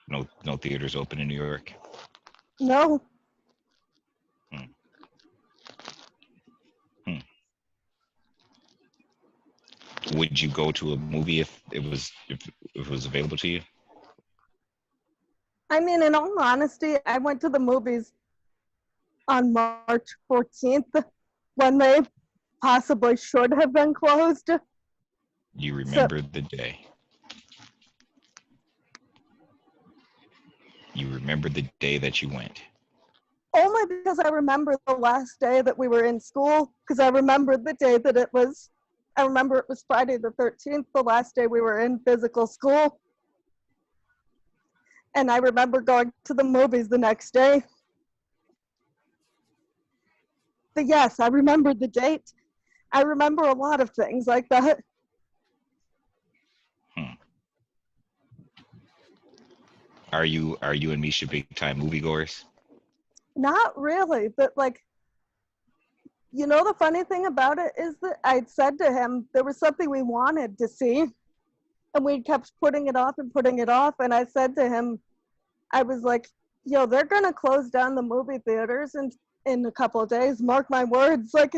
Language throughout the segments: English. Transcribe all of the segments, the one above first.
No theaters open in New York. No. Hmm. Hmm. Would you go to a movie if it was available to you? I mean, in all honesty, I went to the movies on March 14th when they possibly should have been closed. You remember the day. You remember the day that you went. Only because I remember the last day that we were in school, because I remember the day that I remember it was Friday the 13th, the last day we were in physical school. And I remember going to the movies the next day. But yes, I remember the date. I remember a lot of things like that. Are you and Misha big time moviegoers? Not really, but like, you know, the funny thing about it is that I'd said to him there was something we wanted to see, and we kept putting it off. And I said to him, I was like, yo, they're gonna close down the movie theaters in a couple of days. Mark my words. Like,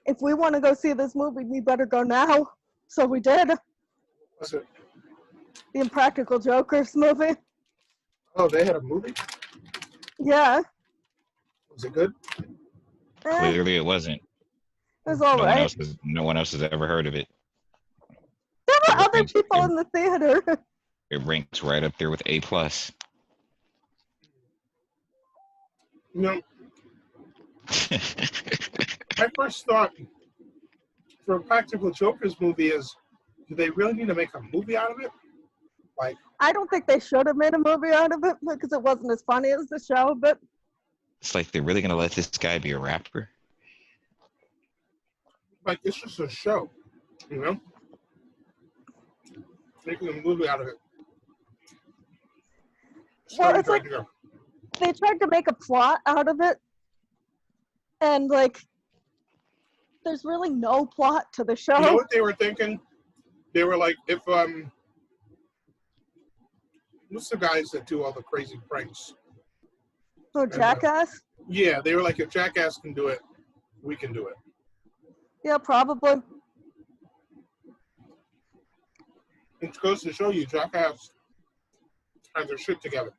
if we want to go see this movie, we better go now. So we did. What's it? The Impractical Jokers movie. Oh, they had a movie? Yeah. Was it good? Clearly, it wasn't. It was all right. No one else has ever heard of it. There were other people in the theater. It ranks right up there with A+. You know, my first thought for a Practical Jokers movie is, do they really need to make a movie out of it? Like, I don't think they should have made a movie out of it because it wasn't as funny as the show, but it's like they're really gonna let this guy be a rapper? like it's just a show, you know? Making a movie out of it. Well, it's like they tried to make a plot out of it, and like there's really no plot to the show. You know what they were thinking? They were like, if what's the guys that do all the crazy pranks? Oh, Jackass? Yeah, they were like, if Jackass can do it, we can do it. Yeah, probably. It goes to show you, Jackass has their shit together.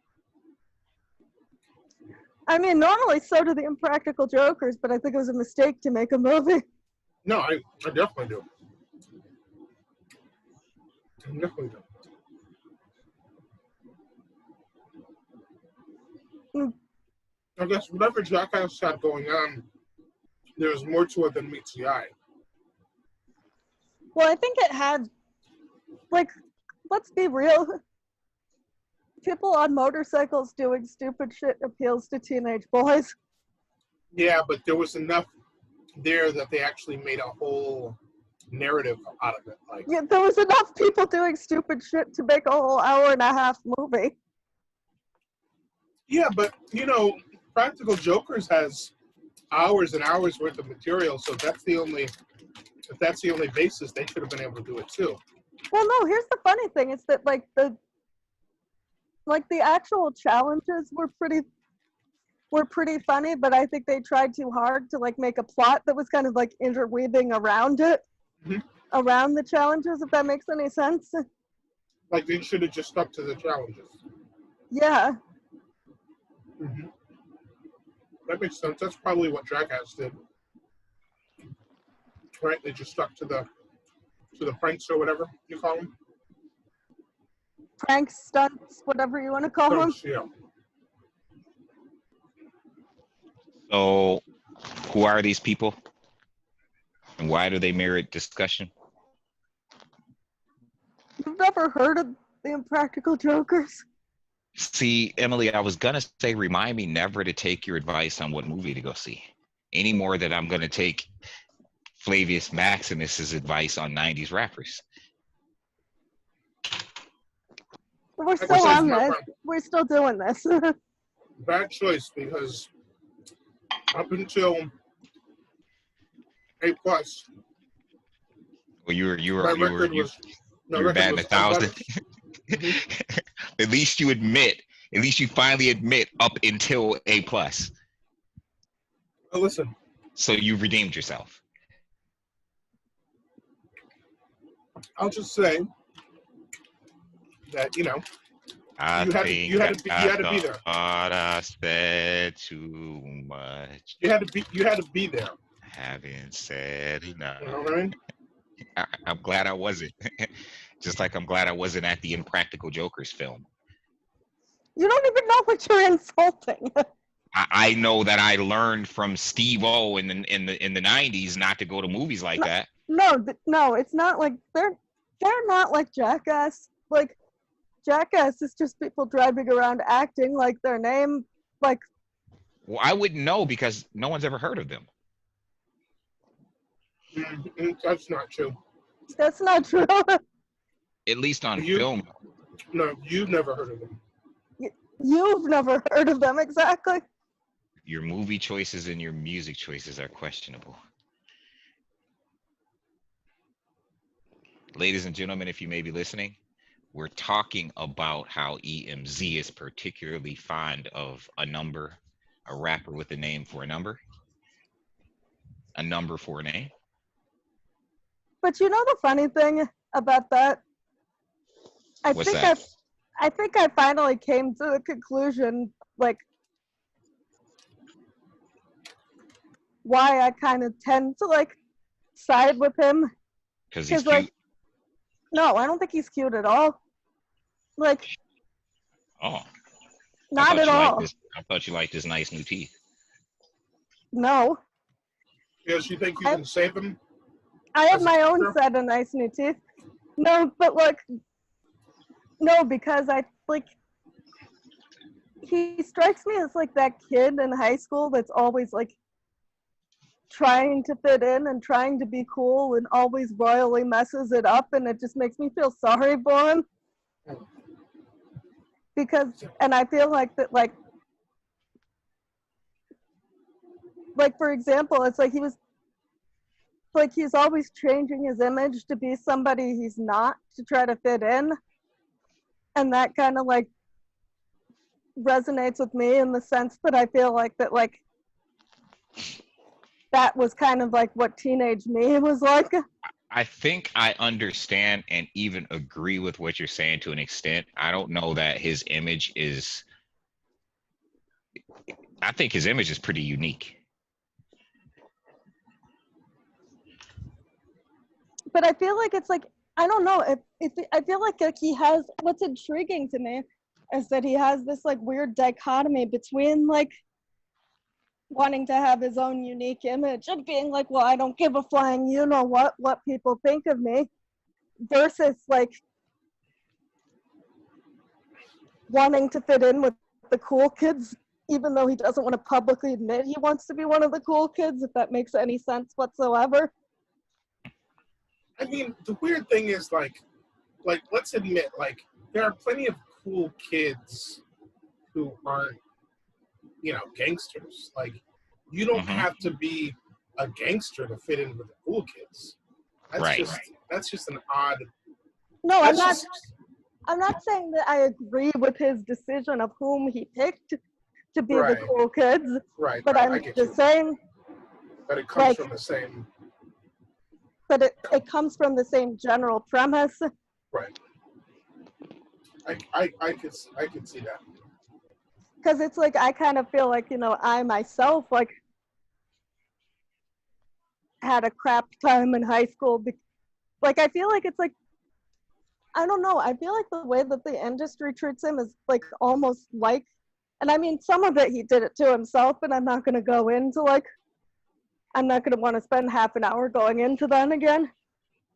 I mean, normally so do the Impractical Jokers, but I think it was a mistake to make a movie. No, I definitely do. I definitely do. I guess whatever Jackass had going on, there's more to it than meets the eye. Well, I think it had, like, let's be real. People on motorcycles doing stupid shit appeals to teenage boys. Yeah, but there was enough there that they actually made a whole narrative out of it. Like, yeah, there was enough people doing stupid shit to make a whole hour-and-a-half movie. Yeah, but, you know, Practical Jokers has hours and hours worth of material, so if that's the only basis, they should have been able to do it too. Well, no, here's the funny thing, is that like the actual challenges were pretty funny, but I think they tried too hard to like make a plot that was kind of like interweaving around it, around the challenges, if that makes any sense. Like they should have just stuck to the challenges. Yeah. Mm-hmm. That makes sense. That's probably what Jackass did. Right? They just stuck to the pranks or whatever you call them. Pranks, stunts, whatever you want to call them. Yeah. So, who are these people? And why do they merit discussion? You've never heard of the Impractical Jokers? See, Emily, I was gonna say, remind me never to take your advice on what movie to go see, any more than I'm gonna take Flavius Maximus's advice on 90s rappers. We're still on this. We're still doing this. Bad choice, because up until A+, well, you were batting 1,000. At least you admit. At least you finally admit up until A+. Well, listen. So you've redeemed yourself. I'll just say that, you know, I you had to be there. I said too much. You had to be there. Having said enough. You know what I mean? I'm glad I wasn't. Just like I'm glad I wasn't at the Impractical Jokers film. You don't even know what you're insulting. I know that I learned from Steve-O in the 90s not to go to movies like that. No, it's not like they're not like Jackass. Like Jackass is just people driving around acting like their name, like. Well, I wouldn't know because no one's ever heard of them. That's not true. That's not true. At least on film. No, you've never heard of them. You've never heard of them, exactly. Your movie choices and your music choices are questionable. Ladies and gentlemen, if you may be listening, we're talking about how EMZ is particularly fond of a number, a rapper with a name for a number for a name. But you know the funny thing about that? What's that? I think I finally came to the conclusion, like, why I kind of tend to, like, side with him. Because he's like, cute? No, I don't think he's cute at all. Like, oh, not at all. I thought you liked his nice new teeth. No. Yes, you think you can save him? I have my own set of nice new teeth. No, but like, no, because I like, he strikes me as like that kid in high school that's always like trying to fit in and trying to be cool and always royally messes it up, and it just makes me feel sorry for him. Because, and I feel like that, like for example, it's like he's always changing his image to be somebody he's not to try to fit in. And that kind of like resonates with me in the sense that I feel like that, like, that was kind of like what teenage me was like. I think I understand and even agree with what you're saying to an extent. I don't know that his image is, I think his image is pretty unique. But I feel like it's like, I don't know, I feel like he has, what's intriguing to me is that he has this like weird dichotomy between like wanting to have his own unique image and being like, well, I don't give a flying you know what people think of me, versus like wanting to fit in with the cool kids, even though he doesn't want to publicly admit he wants to be one of the cool kids, if that makes any sense whatsoever. I mean, the weird thing is, like, let's admit, like, there are plenty of cool kids who aren't, you know, gangsters. Like, you don't have to be a gangster to fit in with the cool kids. That's just an odd. No, I'm not saying that I agree with his decision of whom he picked to be the cool kids. Right. But I'm just saying. But it comes from the same. But it comes from the same general premise. Right. I could see that. Because it's like, I kind of feel like, you know, I myself, like, had a crap time in high school. Like, I feel like it's like, I don't know, I feel like the way that the industry treats him is like almost like, and I mean, some of it he did it to himself, and I'm not going to go into like, I'm not going to want to spend half an hour going into that again.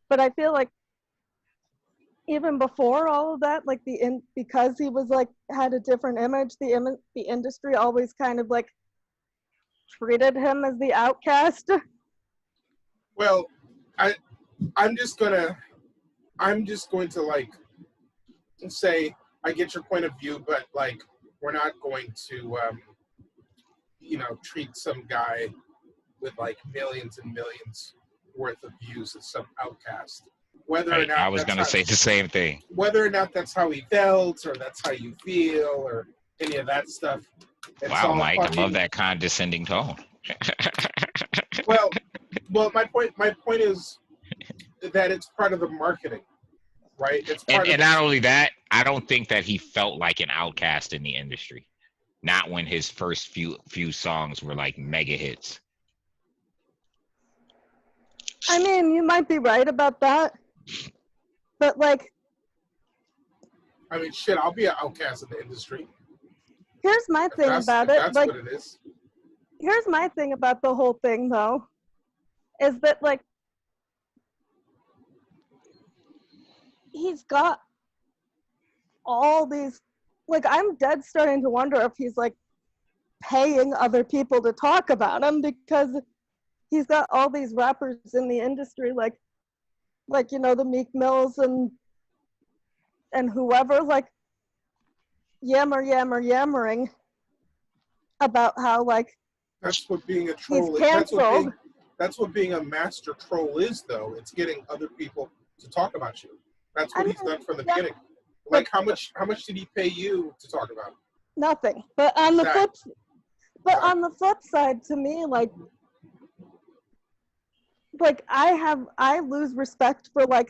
But I feel like even before all of that, like because he was like, had a different image, the industry always kind of like treated him as the outcast. Well, I'm just going to like say, I get your point of view, but like, we're not going to, you know, treat some guy with like millions and millions worth of views as some outcast. whether or Right. not I was that's gonna say the same thing. whether or not that's how he felt or that's how you feel or any of that stuff. It's Wow, all Mike, I love fucking that condescending tone. well. My point is that it's part of the marketing, right? It's And part of not only that, I don't think that he felt like an outcast in the industry. Not when his first few songs were like mega hits. I mean, you might be right about that, but like, I mean, shit, I'll be an outcast in the industry. here's my If thing that's, about if it. that's Like, what it is. here's my thing about the whole thing, though, is that like he's got all these. Like, I'm dead starting to wonder if he's like paying other people to talk about him because he's got all these rappers in the industry, like you know, the Meek Mills and whoever, like yammering about how like That's what being a he's troll is. canceled. That's what being a master troll is, though. It's getting other people to talk about you. That's what he's done from the beginning. Like, how much did he pay you to talk about him? Nothing. But on the Exactly. on the flip side, to me, like I lose respect for First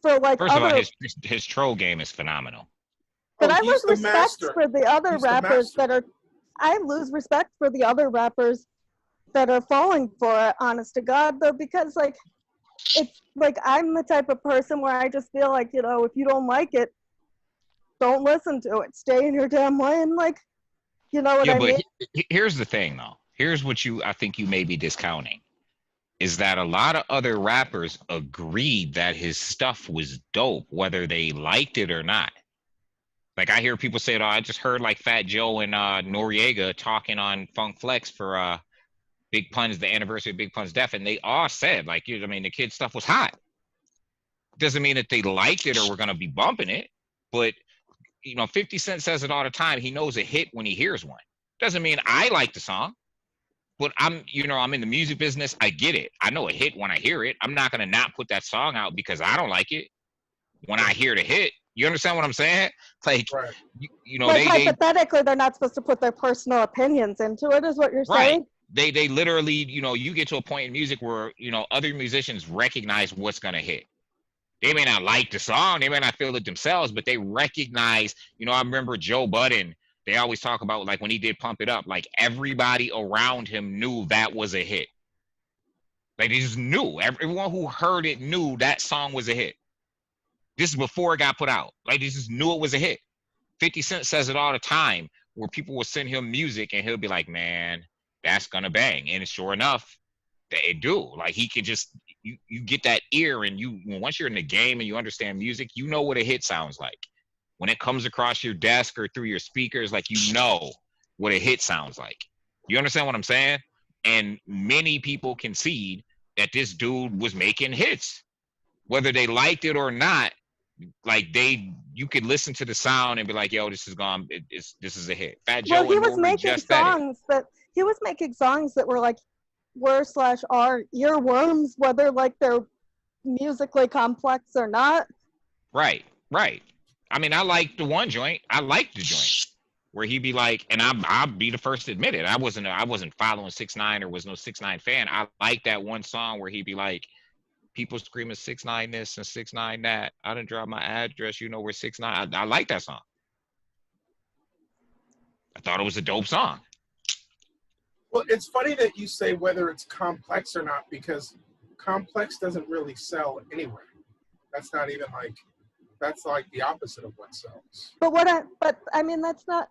of all, other, his troll game is phenomenal. but Oh, I he's lose the respect master. for the other He's the rappers master. that are. I lose respect for the other rappers that are falling for it. Honest to God, though, because like it's like I'm the type of person where I just feel like, you know, if you don't like it, don't listen to it. Stay in your damn lane. Like, you know what Yeah, I but mean? here's the thing, though. Here's what I think you may be discounting. Is that a lot of other rappers agreed that his stuff was dope, whether they liked it or not. Like I hear people say, "Oh, I just heard like Fat Joe and Noriega talking on Funk Flex for Big Pun's the anniversary of Big Pun's death," and they all said, like, I mean, the kid's stuff was hot. Doesn't mean that they liked it or were gonna be bumping it, but you know, 50 Cent says it all the time. He knows a hit when he hears one. Doesn't mean I like the song. But I'm in the music business. I get it. I know a hit when I hear it. I'm not gonna not put that song out because I don't like it when I hear the hit. You understand what I'm saying? It's like, Right. you know, Like they hypothetically, they're not supposed to put their personal opinions into it, is what you're right. saying? They literally, you know, you get to a point in music where, you know, other musicians recognize what's gonna hit. They may not like the song, they may not feel it themselves, but they recognize, you know, I remember Joe Budden, they always talk about like when he did Pump It Up, like everybody around him knew that was a hit. Like they just knew. Everyone who heard it knew that song was a hit. This is before it got put out. Like they just knew it was a hit. 50 Cent says it all the time where people will send him music and he'll be like, man, that's gonna bang. And sure enough, they do. Like he can just you get that ear and once you're in the game and you understand music, you know what a hit sounds like. When it comes across your desk or through your speakers, like you know what a hit sounds like. You understand what I'm saying? And many people concede that this dude was making hits. Whether they liked it or not, like you could listen to the sound and be like, yo, this is gone. This is a hit. Fat Well, Joe and Nori just said it. he was making songs that were like were/are earworms, whether like they're musically complex or not. Right. I mean, I like the one joint. I like the joint where he'd be like, and I'll be the first to admit it. I wasn't following 6ix9ine or was no 6ix9ine fan. I like that one song where he'd be like, people screaming 6ix9ine this and 6ix9ine that. I didn't drop my address. You know where 6ix9ine. I like that song. I thought it was a dope song. Well, it's funny that you say whether it's complex or not because complex doesn't really sell anywhere. That's not even like that's like the opposite of what sells. But I mean, that's not.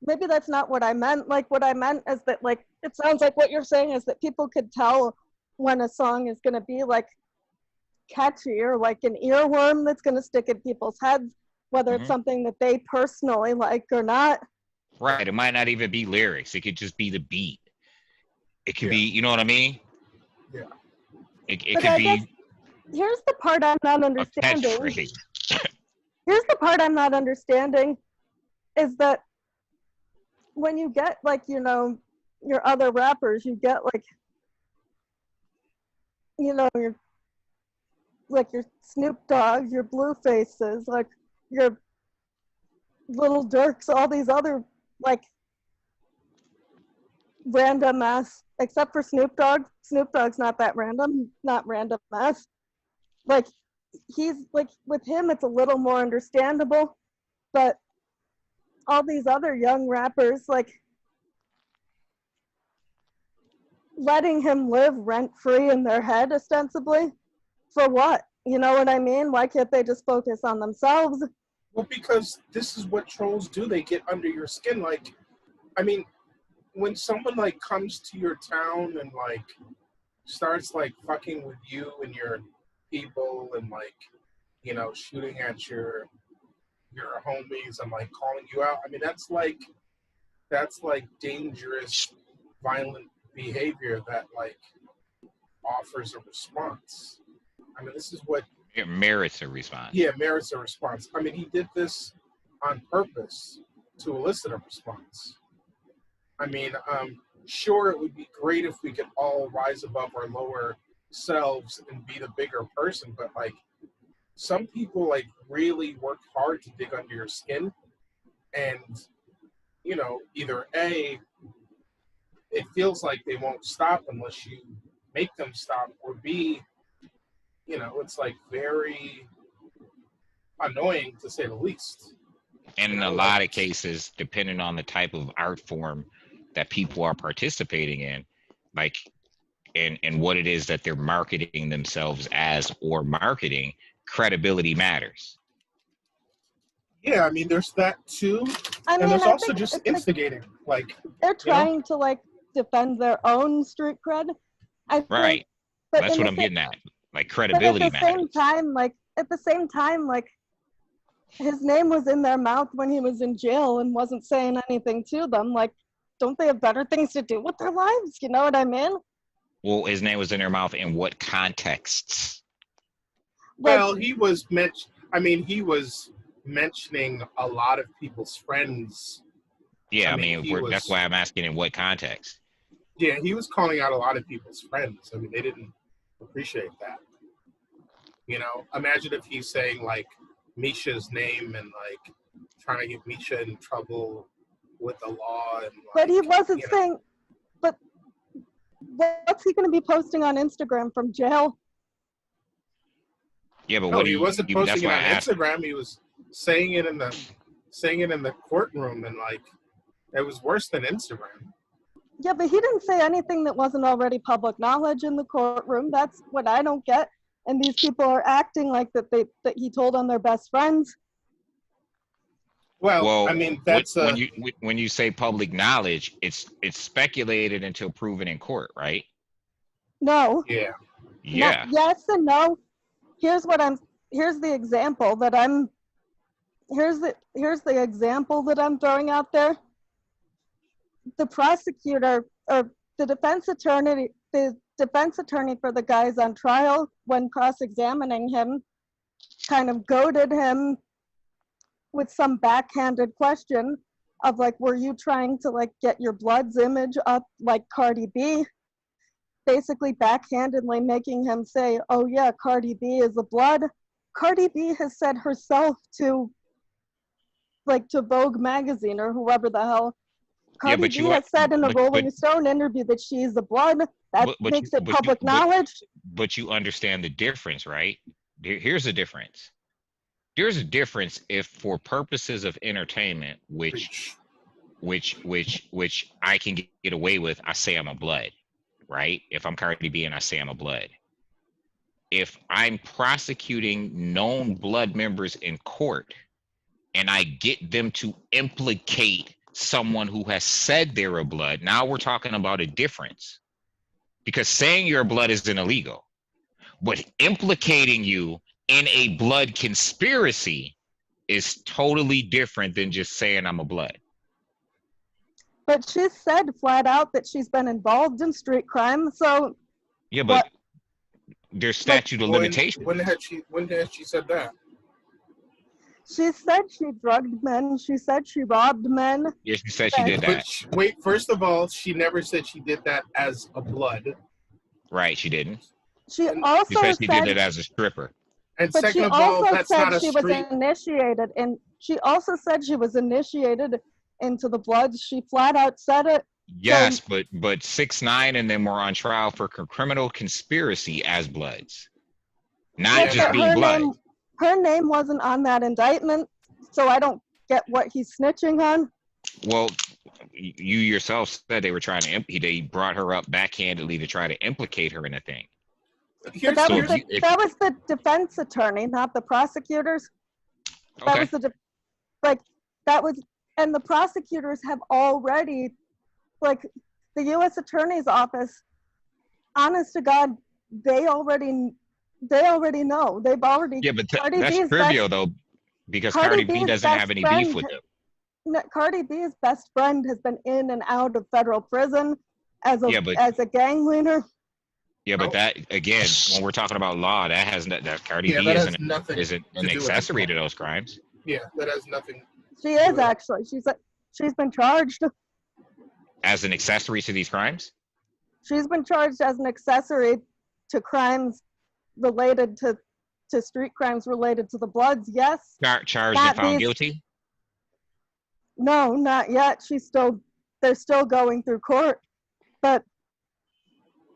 Maybe that's not what I meant. Like what I meant is that like it sounds like what you're saying is that people could tell when a song is going to be like catchy or like an earworm that's going to stick in people's heads, whether it's something that they personally like or not. Right. It might not even be lyrics. It could just be the beat. It could be, you know what I mean? Yeah. It could be. Here's the part I'm not understanding. Here's the part I'm not understanding is that when you get like, you know, your other rappers, you get like, you know, like your Snoop Dogg, your Bluefaces, like your Little Dirks, all these other like random ass, except for Snoop Dogg. Snoop Dogg's not that random, not random ass. Like he's like with him, it's a little more understandable, but all these other young rappers, like letting him live rent free in their head, ostensibly, for what? You know what I mean? Why can't they just focus on themselves? Well, because this is what trolls do. They get under your skin. Like, I mean, when someone like comes to your town and like starts like fucking with you and your people and like, you know, shooting at your homies and like calling you out. I mean, that's like dangerous, violent behavior that like offers a response. I mean, this is what It merits a response. Yeah, merits a response. I mean, he did this on purpose to elicit a response. I mean, sure, it would be great if we could all rise above our lower selves and be the bigger person, but like some people like really work hard to dig under your skin, and you know, either A, it feels like they won't stop unless you make them stop, or B, you know, it's like very annoying to say the least. And in a lot of cases, depending on the type of art form that people are participating in, like, and what it is that they're marketing themselves as or marketing, credibility matters. Yeah, I mean, there's that too. I mean, And there's I also think just it's instigating. Like, they're trying to like defend their own street cred. I think, Right. but That's in what the I'm sa- getting at. Like, But credibility at the matters. same time, like his name was in their mouth when he was in jail and wasn't saying anything to them. Like, don't they have better things to do with their lives? You know what I mean? Well, his name was in their mouth in what contexts? Like, well, he was mentioning a lot of people's friends. Yeah, I mean, that's why I'm asking in what context. Yeah, he was calling out a lot of people's friends. I mean, they didn't appreciate that. You know, imagine if he's saying like Misha's name and like trying to get Misha in trouble with the law and like, but he wasn't you know. saying. But what's he going to be posting on Instagram from jail? Yeah, but No, what he do wasn't you posting that's it why on I asked. Instagram. He was saying it in the courtroom, and like it was worse than Instagram. Yeah, but he didn't say anything that wasn't already public knowledge in the courtroom. That's what I don't get. And these people are acting like that he told on their best friends. Well, I Well, mean, that's when you say public knowledge, it's speculated until proven in court, right? No. yeah. Yeah. Yes and no. Here's the example that I'm here's the example that I'm throwing out there. The prosecutor or the defense attorney for the guys on trial, when cross-examining him, kind of goaded him with some backhanded question of like, were you trying to like get your Blood's image up like Cardi B? Basically backhandedly making him say, oh yeah, Cardi B is a Blood. Cardi B has said herself to Vogue magazine or whoever the hell. Cardi B has said in a Rolling Stone interview that she's a Blood. That makes it public knowledge. But you understand the difference, right? Here's the difference. There's a difference if for purposes of entertainment, which I can get away with, I say I'm a Blood, right? If I'm Cardi B and I say I'm a Blood. If I'm prosecuting known Blood members in court and I get them to implicate someone who has said they're a Blood, now we're talking about a difference. Because saying you're a Blood isn't illegal, but implicating you in a Blood conspiracy is totally different than just saying I'm a Blood. But she said flat out that she's been involved in street crime, so yeah, but there's statute of limitations. When had she said that? She said she drugged men. She said she robbed men. Yes, she said she did that. But wait, first of all, she never said she did that as a Blood. Right, she didn't. She also said she did it as a stripper. And But she second of all, also that's said not a she street. was initiated, and she also said she was initiated into the Bloods. She flat out said it. Yes, but 6ix9ine and them were on trial for criminal conspiracy as Bloods, not Yes, just but being Bloods. her name wasn't on that indictment, so I don't get what he's snitching on. Well, you yourself said they were trying to they brought her up backhandedly to try to implicate her in a thing. But that was So that was the defense attorney, not the prosecutors. That okay. was and the prosecutors have already, like, the U.S. Attorney's Office, honest to God, they already know. They've already. Yeah, but that's trivial though, because Cardi B doesn't have any beef with them. Cardi B's best friend has been in and out of federal prison as a gang leader. Yeah, but that again, when we're talking about law, that has that Cardi B isn't an accessory to those crimes. Yeah, that has nothing. She is actually. She's been charged as an accessory to these crimes. She's been charged as an accessory to crimes related to street crimes related to the Bloods. Yes. Charged and found guilty. No, not yet. They're still going through court, but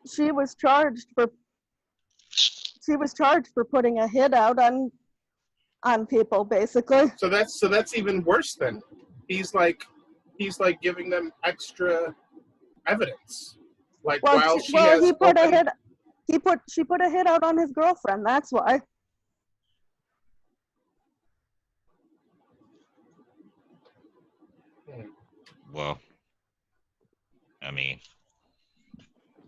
she was charged for putting a hit out on people, basically. So that's even worse then. He's like giving them extra evidence. Like she put a hit out on his girlfriend. That's why. Well, I mean,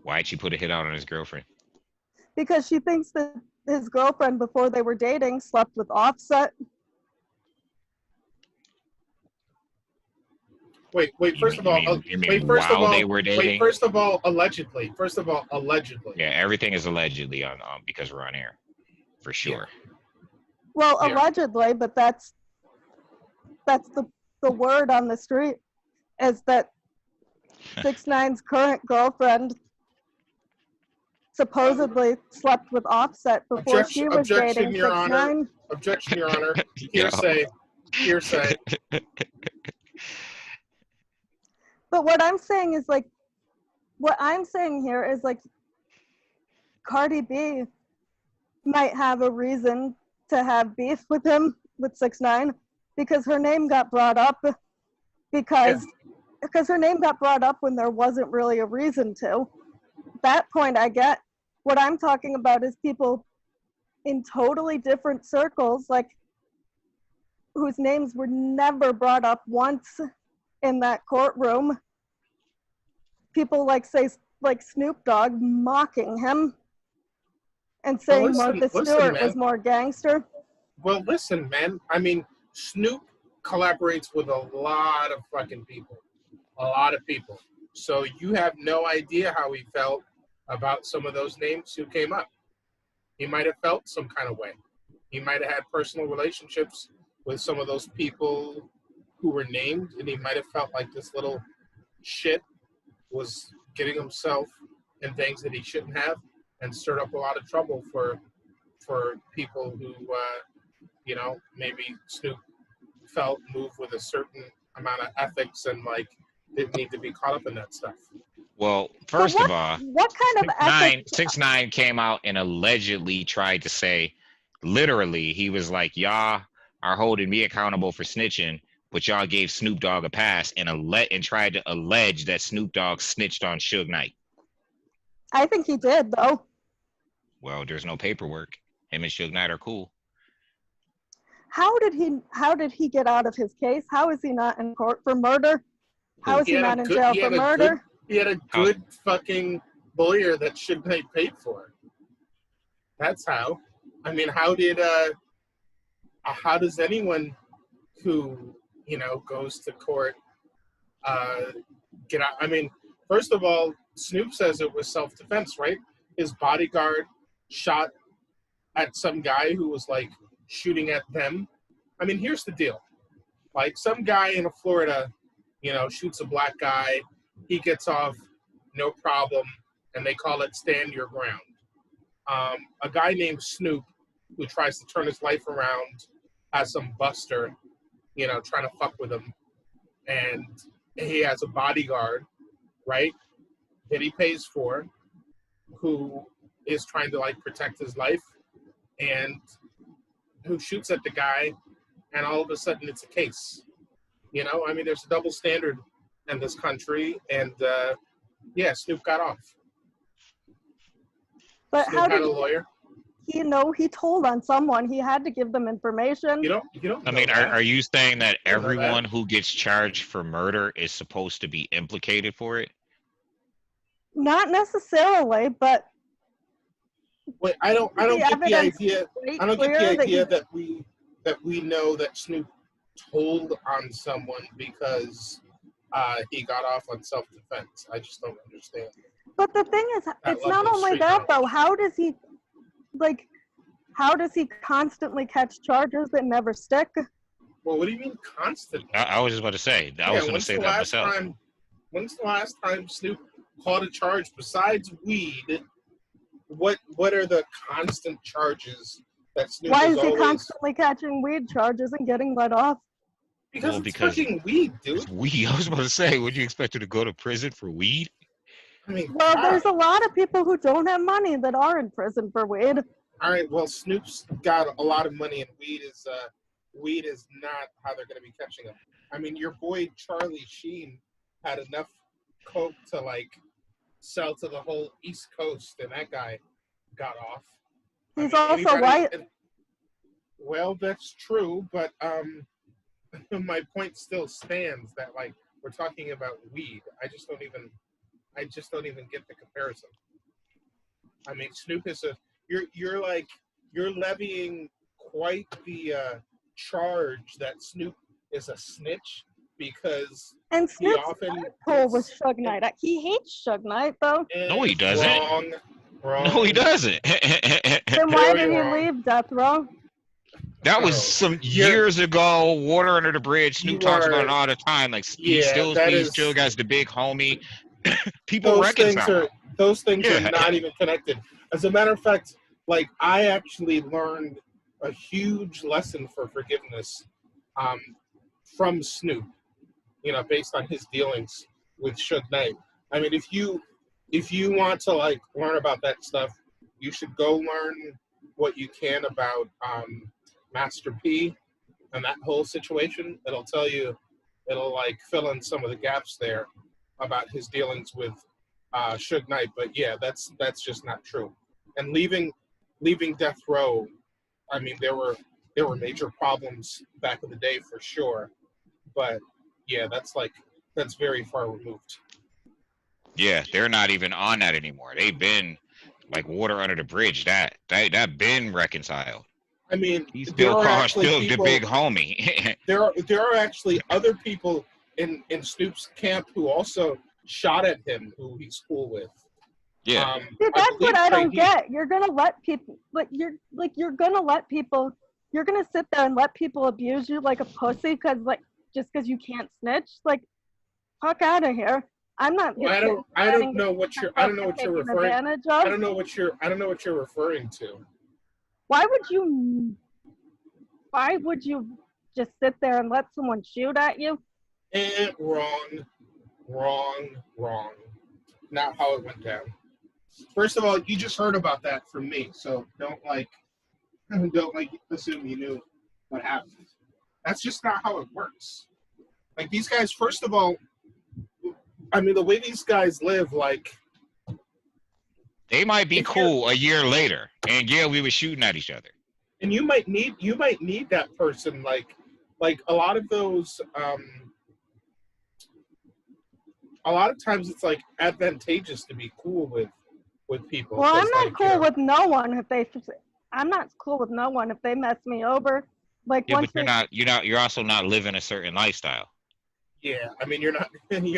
why'd she put a hit out on his girlfriend? Because she thinks that his girlfriend, before they were dating, slept with Offset. Wait. First of all, allegedly. Yeah, everything is allegedly on because we're on air, for sure. Well, allegedly, but that's the word on the street, is that 6ix9ine's current girlfriend supposedly slept with Offset before she was dating 6ix9ine. Objection, Your Honor. Hearsay. But what I'm saying here is like Cardi B might have a reason to have beef with him, with 6ix9ine, because her name got brought up because her name got brought up when there wasn't really a reason to. That point I get. What I'm talking about is people in totally different circles, like, whose names were never brought up once in that courtroom. People like Snoop Dogg mocking him and saying Martha Stewart was more gangster. Well, listen, man. I mean, Snoop collaborates with a lot of fucking people. A lot of people. So you have no idea how he felt about some of those names who came up. He might have felt some kind of way. He might have had personal relationships with some of those people who were named, and he might have felt like this little shit was getting himself in things that he shouldn't have, and stirred up a lot of trouble for people who, maybe Snoop felt moved with a certain amount of ethics and didn't need to be caught up in that stuff. Well, first of all, what kind of ethics? 6ix9ine came out and allegedly tried to say, literally, he was like, y'all are holding me accountable for snitching, but y'all gave Snoop Dogg a pass and tried to allege that Snoop Dogg snitched on Suge Knight. I think he did, though. Well, there's no paperwork. Him and Suge Knight are cool. How did he get out of his case? How is he not in court for murder? How is he not in jail for murder? He had a good fucking lawyer that Suge Knight paid for. That's how. I mean, how does anyone who, goes to court get out? I mean, first of all, Snoop says it was self-defense, right? His bodyguard shot at some guy who was shooting at them. I mean, here's the deal. Some guy in Florida, shoots a black guy, he gets off, no problem, and they call it stand your ground. A guy named Snoop who tries to turn his life around, has some buster, trying to fuck with him, and he has a bodyguard, right, that he pays for, who is trying to like protect his life, and who shoots at the guy, and all of a sudden it's a case. I mean, there's a double standard in this country, and Snoop got off. But Snoop how had did a lawyer. he told on someone? He had to give them information. You don't. I mean, are you saying that You don't know everyone that? who gets charged for murder is supposed to be implicated for it? Not necessarily, but Wait, I don't the get the evidence idea. is I don't get clear the idea that that we know that Snoop told on someone because he got off on self-defense. I just don't understand. But the thing is, it's not level of only street that knowledge. though. How does he constantly catch charges that never stick? Well, what do you mean constantly? I was just about to say. I was going to say that myself. When's the last time Snoop caught a charge besides weed? What are the constant charges that Snoop Why is is he always? constantly catching weed charges and getting let off? Because Well, it's fucking weed, dude. It's weed. I was about to say, would you expect her to go to prison for weed? I mean, Well, God. there's a lot of people who don't have money that are in prison for weed. All right. Well, Snoop's got a lot of money, and weed is not how they're going to be catching him. I mean, your boy Charlie Sheen had enough coke to like sell to the whole East Coast, and that guy got off. He's also white. Well, that's true, but my point still stands that like we're talking about weed. I just don't even get the comparison. I mean, Snoop is you're levying quite the charge that Snoop is a snitch because And he Snoop's often pull was Suge Knight. He hates Suge Knight though. No, he doesn't. Wrong. No, he doesn't. Then why Very did he wrong. leave Death Row? That was some years ago. Water under the bridge. Snoop talks about it all the time. Like he still sees Suge as the big homie. People reconcile. Those things are not even connected. As a matter of fact, like I actually learned a huge lesson for forgiveness from Snoop. Based on his dealings with Suge Knight. I mean, if you want to like learn about that stuff, you should go learn what you can about Master P and that whole situation. It'll like fill in some of the gaps there about his dealings with Suge Knight. But yeah, that's just not true. And leaving Death Row, I mean, there were major problems back in the day for sure. But yeah, that's very far removed. Yeah, they're not even on that anymore. They've been like water under the bridge. That been reconciled. I mean, He's still the big homie. there are actually other people in Snoop's camp who also shot at him, who he's cool with. Yeah. See, that's what I don't get. You're gonna let people you're gonna sit there and let people abuse you like a pussy just because you can't snitch. Like, fuck out of here. I'm not. Well, I don't know what you're referring. Advantage of. I don't know what you're referring to. Why would you just sit there and let someone shoot at you? Wrong. Not how it went down. First of all, you just heard about that from me, so don't assume you knew what happened. That's just not how it works. Like these guys, first of all, I mean the way these guys live, like they might be cool a year later, and yeah, we were shooting at each other. And you might need that person, like a lot of those. A lot of times, it's like advantageous to be cool with people. Well, I'm not cool with no one if they. I'm not cool with no one if they mess me over. Like yeah, but you're also not living a certain lifestyle. Yeah, I mean, you're not getting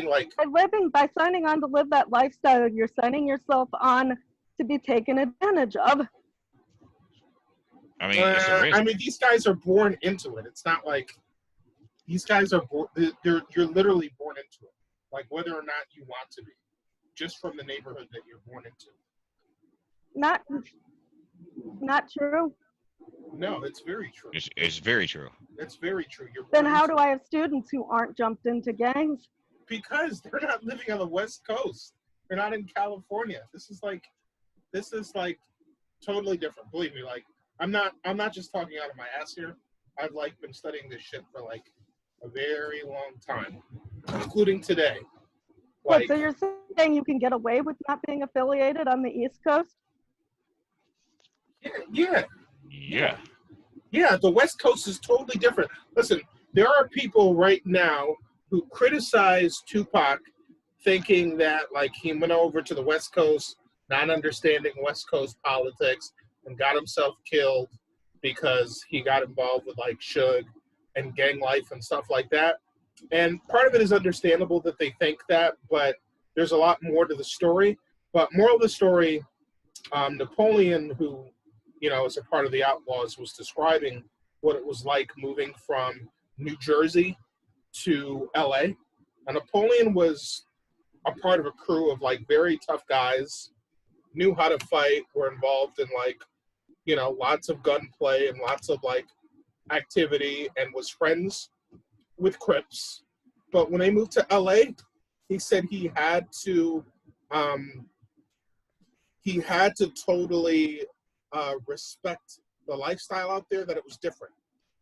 like. By signing on to live that lifestyle, you're signing yourself on to be taken advantage of. I mean, it's a risk. I mean, these guys are born into it. It's not like these guys are born. You're literally born into it. Like whether or not you want to be, just from the neighborhood that you're born into. not true. No, it's very true. It's very true. It's very true. You're Then how do I have students who aren't jumped into gangs? Because they're not living on the West Coast. They're not in California. This is like totally different. Believe me, like I'm not just talking out of my ass here. I've like been studying this shit for like a very long time, including today. What, Like, so you're saying you can get away with not being affiliated on the East Coast? yeah. Yeah. The West Coast is totally different. Listen, there are people right now who criticize Tupac thinking that like he went over to the West Coast, not understanding West Coast politics, and got himself killed because he got involved with like Suge and gang life and stuff like that. And part of it is understandable that they think that, but there's a lot more to the story. But moral of the story, Napoleon, who, you know, as a part of the Outlaws, was describing what it was like moving from New Jersey to LA. And Napoleon was a part of a crew of like very tough guys, knew how to fight, were involved in like, you know, lots of gunplay and lots of like activity, and was friends with Crips. But when they moved to LA, he said he had to totally respect the lifestyle out there, that it was different.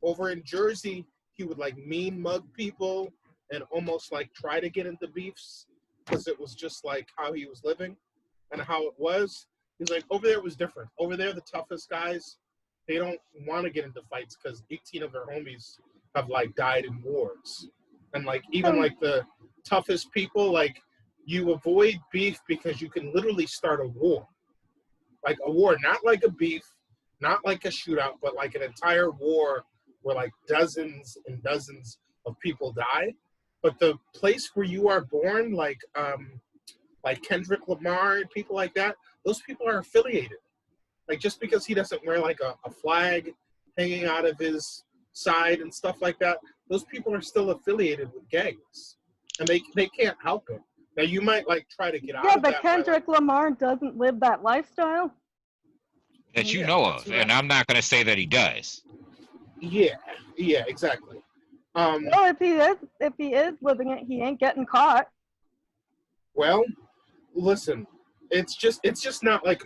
Over in Jersey, he would like mean mug people and almost like try to get into beefs because it was just like how he was living and how it was. He's like, over there it was different. Over there, the toughest guys, they don't want to get into fights because 18 of their homies have like died in wars. And like even like the toughest people, like you avoid beef because you can literally start a war. Like a war, not like a beef, not like a shootout, but like an entire war where like dozens and dozens of people die. But the place where you are born, like Kendrick Lamar and people like that, those people are affiliated. Like just because he doesn't wear like a flag hanging out of his side and stuff like that, those people are still affiliated with gangs, and they can't help it. Now you might like try to get out of that. Yeah, but Kendrick Lamar doesn't live that lifestyle. That you know of, and I'm not going to say that he does. Yeah, exactly. Well, if he is living it, he ain't getting caught. Well, listen, it's just not like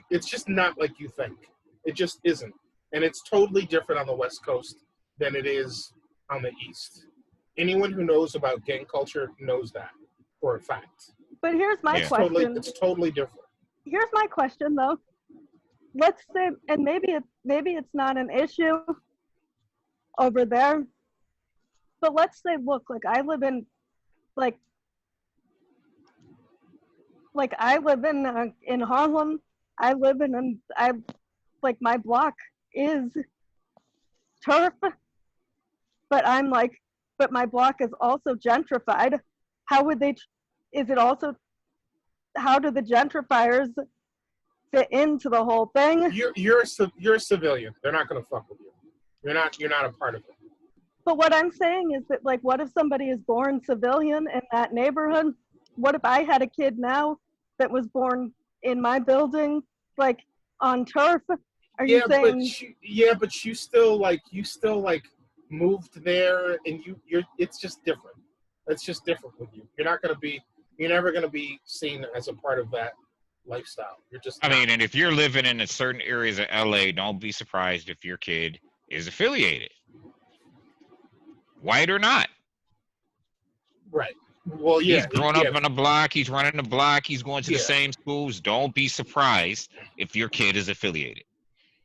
you think. It just isn't, and it's totally different on the West Coast than it is on the East. Anyone who knows about gang culture knows that for a fact. But here's my question. It's totally different. Here's my question, though. Let's say, and maybe it's not an issue over there, but let's say, look, like I live in, in Harlem. I live in, my block is turf, but but my block is also gentrified. How would they? How do the gentrifiers fit into the whole thing? You're a civilian. They're not going to fuck with you. You're not a part of it. But what I'm saying is that, like, what if somebody is born civilian in that neighborhood? What if I had a kid now that was born in my building, like on turf? Are you saying? But you still moved there, and you're. It's just different. It's just different with you. You're never gonna be seen as a part of that lifestyle. You're just. I mean, and if you're living in a certain areas of LA, don't be surprised if your kid is affiliated, white or not. Right. Well, yeah. He's grown up on a block. He's running the block. He's going to the same schools. Don't be surprised if your kid is affiliated.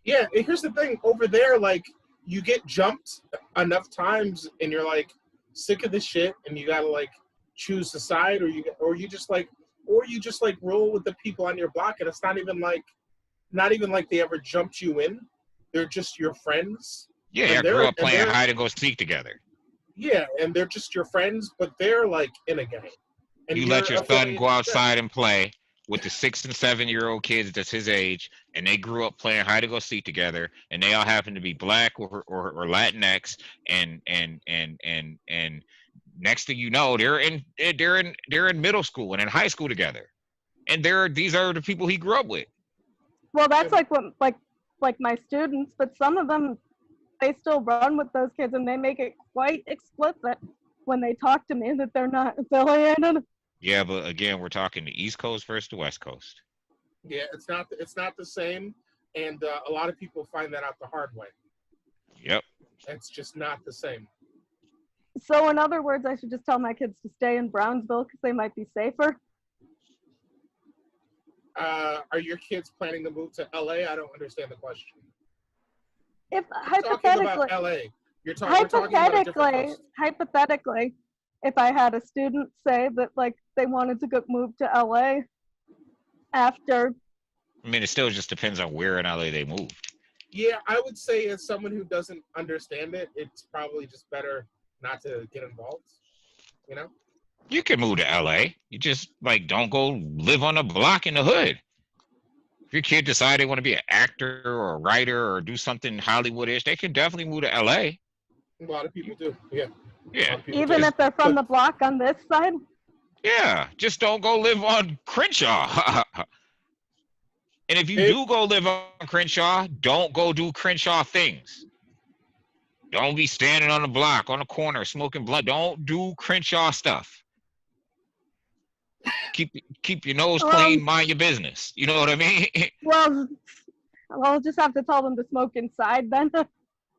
Yeah, and here's the thing. Over there, like, you get jumped enough times, and you're like sick of this shit, and you gotta like choose the side, or you just roll with the people on your block, and it's not even like they ever jumped you in. They're just your friends. Yeah, they grew up playing hide and go seek together. Yeah, and they're just your friends, but they're like in a gang. And you let your son go outside and play with the 6 and 7-year-old kids that's his age, and they grew up playing hide and go seek together, and they all happen to be black or Latinx, and next thing you know, they're in middle school and in high school together, and these are the people he grew up with. Well, that's like what like my students, but some of them they still run with those kids and they make it quite explicit when they talk to me that they're not affiliated. Yeah, but again, we're talking the East Coast versus the West Coast. Yeah, it's not the same, and a lot of people find that out the hard way. Yep. It's just not the same. So in other words, I should just tell my kids to stay in Brownsville because they might be safer. Are your kids planning to move to LA? I don't understand the question. If You're talking about LA. We're talking about a different coast. hypothetically, if I had a student say that like they wanted to go move to LA after. I mean, it still just depends on where in LA they moved. Yeah, I would say as someone who doesn't understand it, it's probably just better not to get involved. You know? You can move to LA. You just like don't go live on a block in the hood. If your kid decide they want to be an actor or a writer or do something Hollywoodish, they can definitely move to LA. A lot of people do. Yeah. Yeah. Even if they're from the block on this side? Yeah. Just don't go live on Crenshaw. And if you do go live on Crenshaw, don't go do Crenshaw things. Don't be standing on the block, on the corner, smoking blunt. Don't do Crenshaw stuff. Keep your nose clean, mind your business. You know what I mean? Well, I'll just have to tell them to smoke inside then.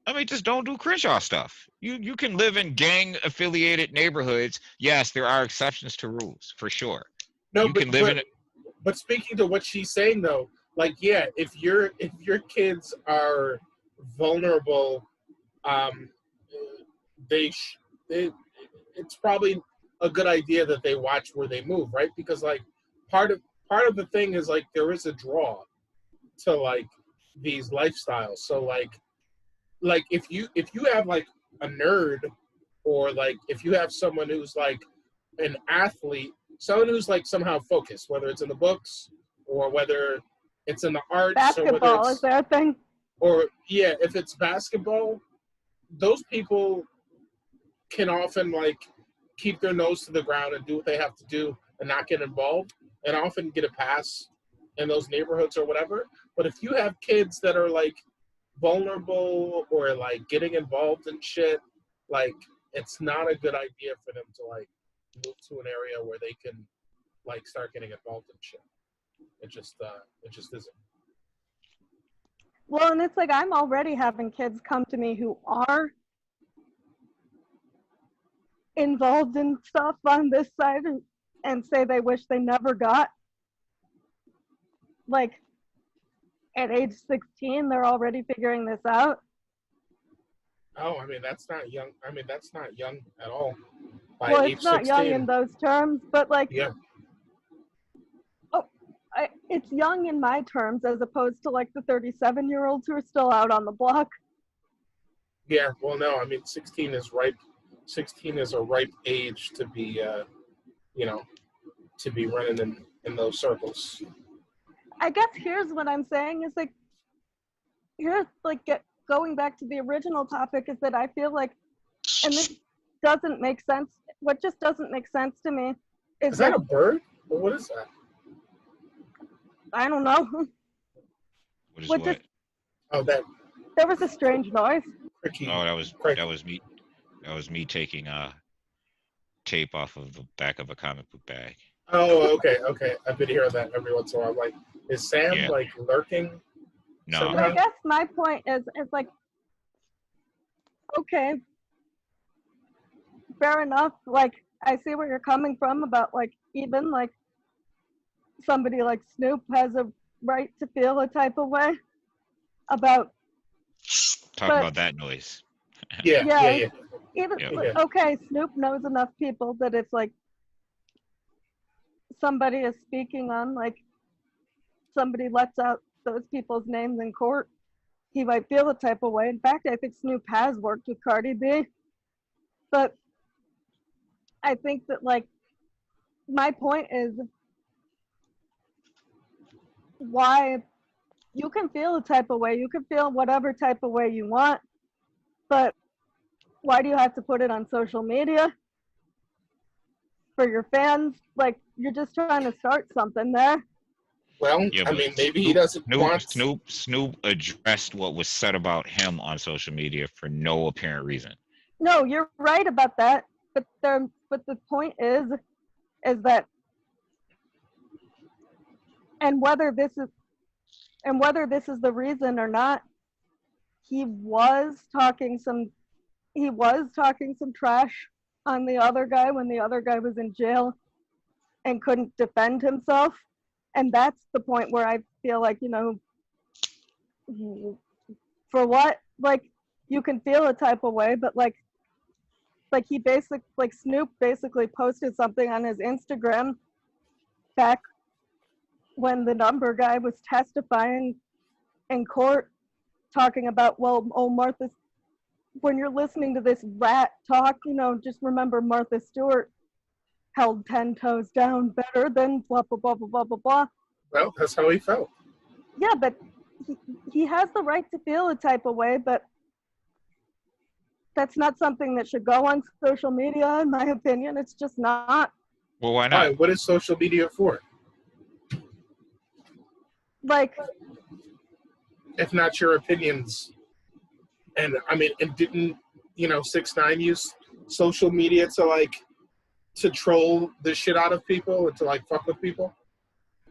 I mean, just don't do Crenshaw stuff. You can live in gang-affiliated neighborhoods. Yes, there are exceptions to rules, for sure. No, but speaking to what she's saying though, like yeah, if your kids are vulnerable, it's probably a good idea that they watch where they move, right? Because like part of the thing is like there is a draw to like these lifestyles. So like if you have like a nerd, or like if you have someone who's like an athlete, someone who's like somehow focused, whether it's in the books or whether it's in the arts, basketball is their thing. Or yeah, if it's basketball, those people can often like keep their nose to the ground and do what they have to do and not get involved, and often get a pass in those neighborhoods or whatever. But if you have kids that are like vulnerable or like getting involved in shit, like it's not a good idea for them to like move to an area where they can like start getting involved in shit. It just isn't. Well, and it's like I'm already having kids come to me who are involved in stuff on this side and say they wish they never got. Like at age 16, they're already figuring this out. Oh, I mean, that's not young. I mean, that's not young at all. Well, it's not 16. Young in those terms, but like, yeah. It's young in my terms as opposed to like the 37-year-olds who are still out on the block. Yeah, well, no, I mean, 16 is ripe. 16 is a ripe age to be, to be running in those circles. I guess here's what I'm saying is like, going back to the original topic is that I feel like, and this doesn't make sense. What just doesn't make sense to me is that a bird? Or what is that? I don't know. What is what? That. There was a strange noise. Oh, that was me. That was me taking tape off of the back of a comic book bag. Oh, okay. I've been hearing that every once in a while. Like, is Sam like lurking? No. Somehow? I guess my point is like, okay, fair enough. Like, I see where you're coming from about like even like somebody like Snoop has a right to feel a type of way about. About that noise. Yeah. Even okay, Snoop knows enough people that if like somebody is speaking on like somebody lets out those people's names in court, he might feel a type of way. In fact, I think Snoop has worked with Cardi B, but I think that like my point is why you can feel a type of way, you can feel whatever type of way you want, but why do you have to put it on social media for your fans? Like, you're just trying to start something there. Well, Yeah, I but mean, maybe he doesn't want. Snoop addressed what was said about him on social media for no apparent reason. No, you're right about that. But the point is that and whether this is the reason or not, he was talking some trash on the other guy when the other guy was in jail and couldn't defend himself. And that's the point where I feel like, for what, like, you can feel a type of way, but like Snoop basically posted something on his Instagram back when the number guy was testifying in court, talking about, well, oh, Martha, when you're listening to this rat talk, just remember Martha Stewart held 10 toes down better than blah, blah, blah, blah, blah, blah, blah. Well, that's how he felt. Yeah, but he has the right to feel a type of way, but that's not something that should go on social media, in my opinion. It's just not. Well, why not? Why? What is social media for? Like, if not your opinions. And I mean, and didn't 6ix9ine use social media to troll the shit out of people and to like fuck with people?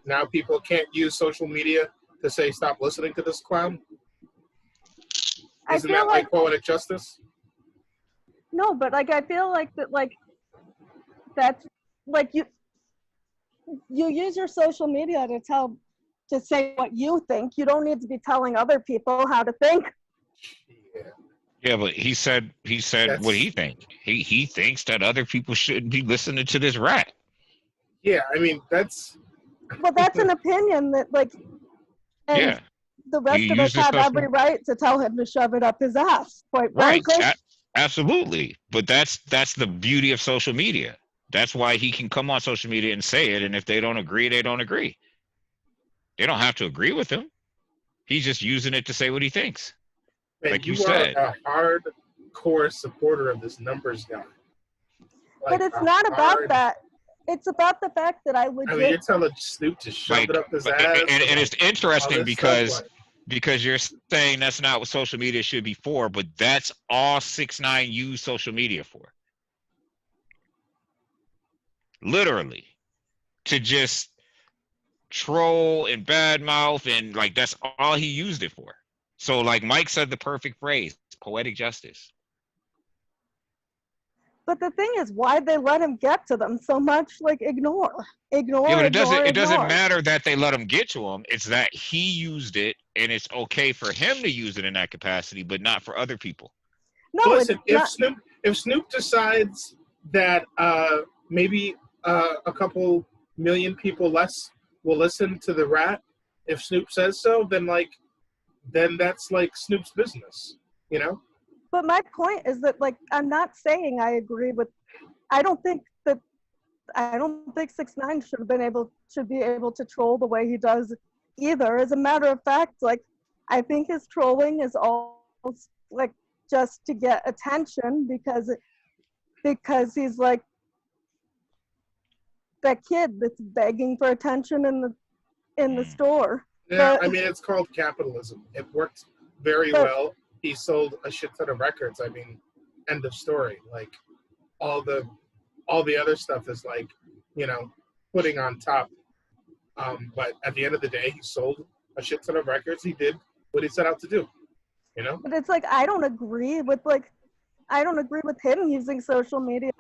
Now people can't use social media to say stop listening to this clown. Isn't that like poetic justice? No, but like I feel like that's like you use your social media to say what you think. You don't need to be telling other people how to think. Yeah, but he said what he thinks. He thinks that other people shouldn't be listening to this rat. Yeah, I mean that's. Well, that's an opinion that and the rest of us have every right to tell him to shove it up his ass. Quite frankly. Right, absolutely. But that's the beauty of social media. That's why he can come on social media and say it, and if they don't agree, they don't agree. They don't have to agree with him. He's just using it to say what he thinks. Man, like you said. A hardcore supporter of this numbers guy. But it's not about that. It's about the fact that I legit. I mean, you're telling Snoop to shove it up his ass. And it's interesting because you're saying that's not what social media should be for, but that's all 6ix9ine used social media for. Literally. To just troll and badmouth, and like that's all he used it for. So like Mike said the perfect phrase, poetic justice. But the thing is, why'd they let him get to them so much? Like ignore. Yeah, but it doesn't matter that they let him get to him. It's that he used it, and it's okay for him to use it in that capacity, but not for other people. No, listen. If Snoop decides that maybe a couple million people less will listen to the rat, if Snoop says so, then that's like Snoop's business, But my point is that, like, I'm not saying I agree with. I don't think 6ix9ine should be able to troll the way he does either. As a matter of fact, like, I think his trolling is all like just to get attention because he's like that kid that's begging for attention in the store. Yeah, I mean, it's called capitalism. It worked very well. He sold a shit ton of records. I mean, end of story. Like all the other stuff is like, putting on top. But at the end of the day, he sold a shit ton of records. He did what he set out to do. But it's like I don't agree with him using social media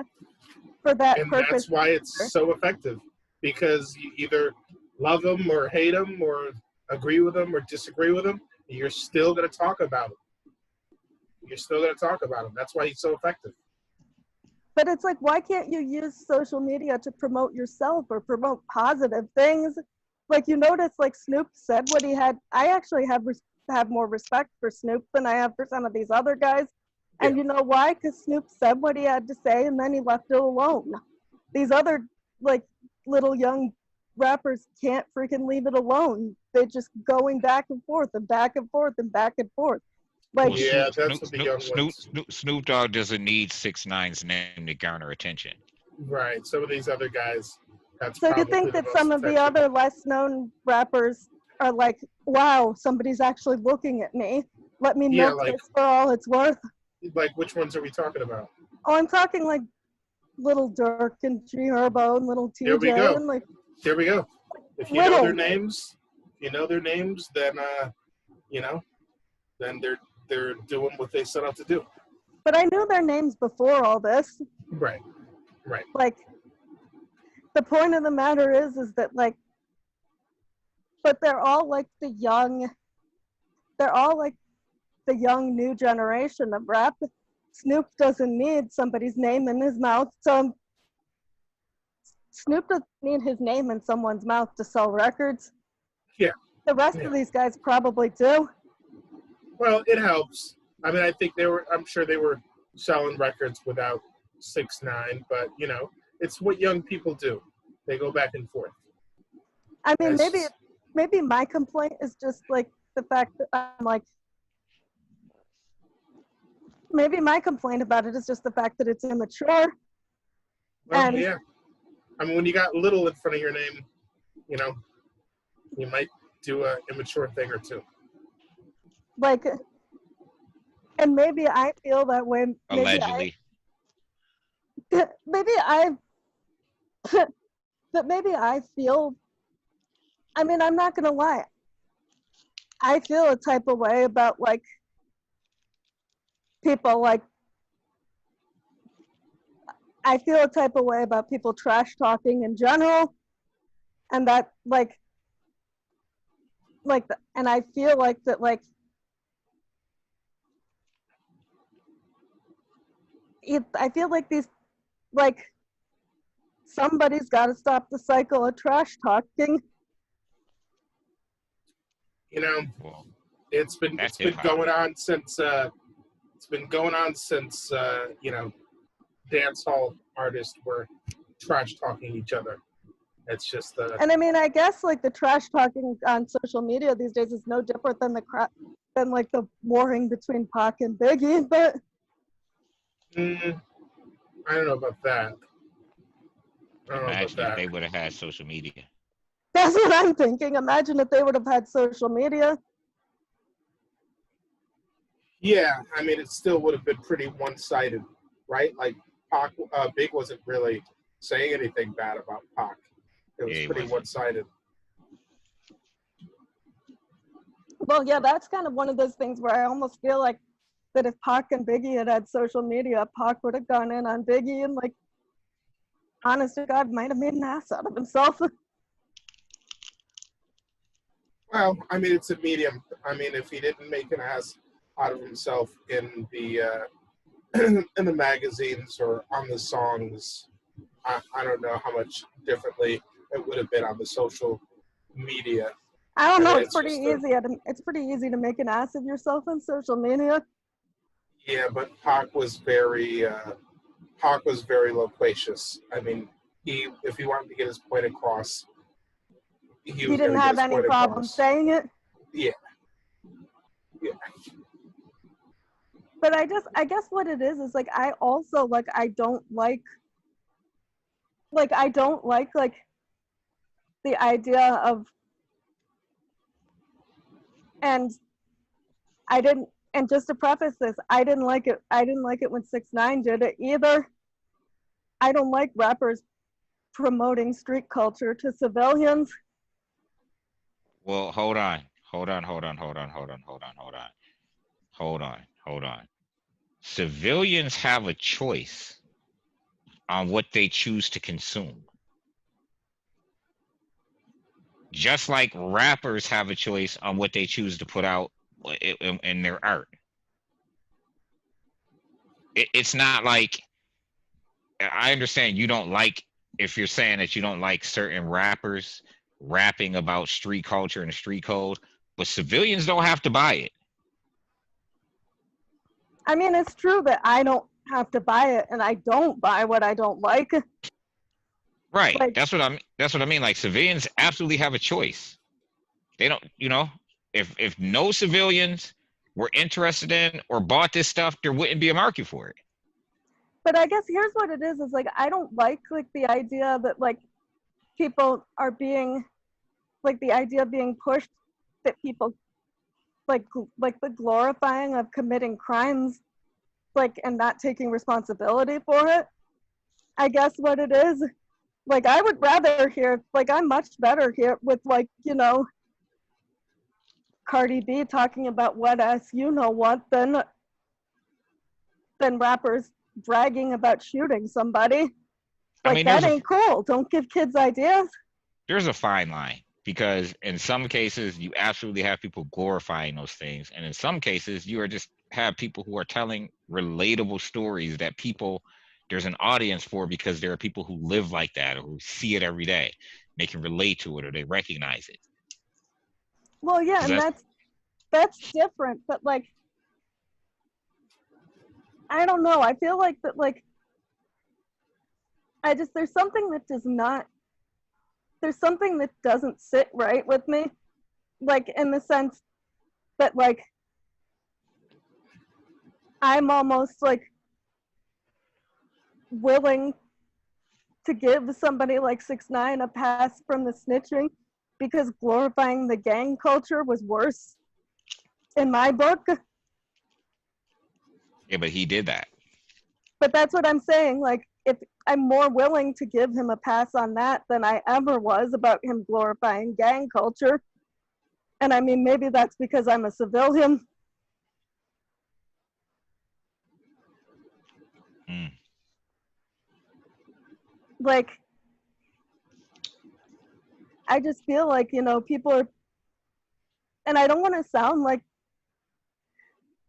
for that purpose. And that's why it's so effective, because you either love him or hate him or agree with him or disagree with him, you're still going to talk about him. That's why he's so effective. But it's like, why can't you use social media to promote yourself or promote positive things? Like, you notice, like, Snoop said what he had. I actually have more respect for Snoop than I have for some of these other guys. Yeah. And you know why? Because Snoop said what he had to say, and then he left it alone. These other, like, little young rappers can't freaking leave it alone. They're just going back and forth and back and forth and back and forth. Like, yeah, that's what the young ones. Snoop Dogg doesn't need 6ix9ine's name to garner attention. Right. Some of these other guys, That's So you probably think the that most some of the effective. other less known rappers are like, wow, somebody's actually looking at me. Let me Yeah, milk this for all it's worth. like which ones are we talking about? Oh, I'm talking like Little Dirk and G Herbo and Little There we TJ go. and like There we go. If you know their names, then you know, then they're doing what they set out to do. But I knew their names before all this. Right. Like, the point of the matter is that like, but they're all like the young new generation of rap. Snoop doesn't need somebody's name in his mouth. So Snoop doesn't need his name in someone's mouth to sell records. Yeah. The rest of these guys probably do. Well, it helps. I mean, I'm sure they were selling records without 6ix9ine, but you know, it's what young people do. They go back and forth. I mean, maybe my complaint is just like the fact that I'm like, maybe my complaint about it is just the fact that it's immature. Well, yeah. I mean, when you got little in front of your name, you know, you might do an immature thing or two. Like, and maybe I feel that way. Allegedly. Maybe I feel, I mean, I'm not gonna lie. I feel a type of way about like people like, I feel a type of way about people trash talking in general. And that and I feel like that, like, I feel like these, like, somebody's got to stop the cycle of trash talking. You know, it's been going on since you know, dance hall artists were trash talking each other. It's just and I mean, I guess like the trash talking on social media these days is no different than like the warring between Pac and Biggie, but I don't know about that. Imagine if they would have had social media. That's what I'm thinking. Imagine if they would have had social media. Yeah, I mean, it still would have been pretty one-sided, right? Like Pac, Big wasn't really saying anything bad about Pac. It was pretty one-sided. Well, yeah, that's kind of one of those things where I almost feel like that if Pac and Biggie had social media, Pac would have gone in on Biggie and, like, honest to God, might have made an ass out of himself. Well, I mean, it's a medium. I mean, if he didn't make an ass out of himself in the in the magazines or on the songs, I don't know how much differently it would have been on the social media. I don't know. It's pretty easy to make an ass of yourself on social media. Yeah, but Pac was very loquacious. I mean, if he wanted to get his point across, he didn't have any problem saying it. Yeah. But I guess what it is like I also like I don't like the idea of, and just to preface this, I didn't like it when 6ix9ine did it either. I don't like rappers promoting street culture to civilians. Well, hold on. Civilians have a choice on what they choose to consume. Just like rappers have a choice on what they choose to put out in their art. It's not like, I understand you don't like, if you're saying that you don't like certain rappers rapping about street culture and street code, but civilians don't have to buy it. I mean, it's true that I don't have to buy it, and I don't buy what I don't like. Right. Like, that's what I mean. Like, civilians absolutely have a choice. They don't, you know, if no civilians were interested in or bought this stuff, there wouldn't be a market for it. But I guess here's what it is like I don't like the idea that like people are being, like, the idea being pushed that people, like the glorifying of committing crimes, like, and not taking responsibility for it. I guess what it is, like, I would rather hear, like, I'm much better here with, like, you know, Cardi B talking about wet ass you know what than rappers bragging about shooting somebody. I Like, mean, that ain't cool. Don't give kids ideas. there's a fine line, because in some cases you absolutely have people glorifying those things, and in some cases you are just have people who are telling relatable stories that people, there's an audience for, because there are people who live like that or who see it every day. They can relate to it or they recognize it. Well, yeah, 'Cause and that's different, but, like, I don't know. I feel like that, like, there's something that doesn't sit right with me, like, in the sense that, like, I'm almost, like, willing to give somebody like 6ix9ine a pass from the snitching because glorifying the gang culture was worse in my book. Yeah, but he did that. But that's what I'm saying. Like, if I'm more willing to give him a pass on that than I ever was about him glorifying gang culture. And I mean, maybe that's because I'm a civilian. Mm. Like, I just feel like, you know, people are, and I don't want to sound like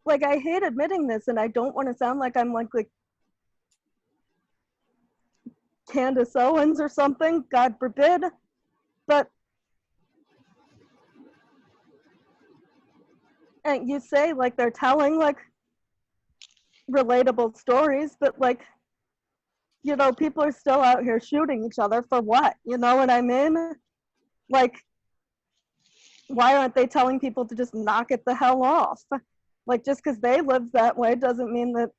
I hate admitting this, and I don't want to sound like I'm like Candace Owens or something, God forbid, but, and you say, like, they're telling, like, relatable stories, but, like, you know, people are still out here shooting each other for what? You know what I mean? Like, why aren't they telling people to just knock it the hell off? Like, just because they live that way doesn't mean that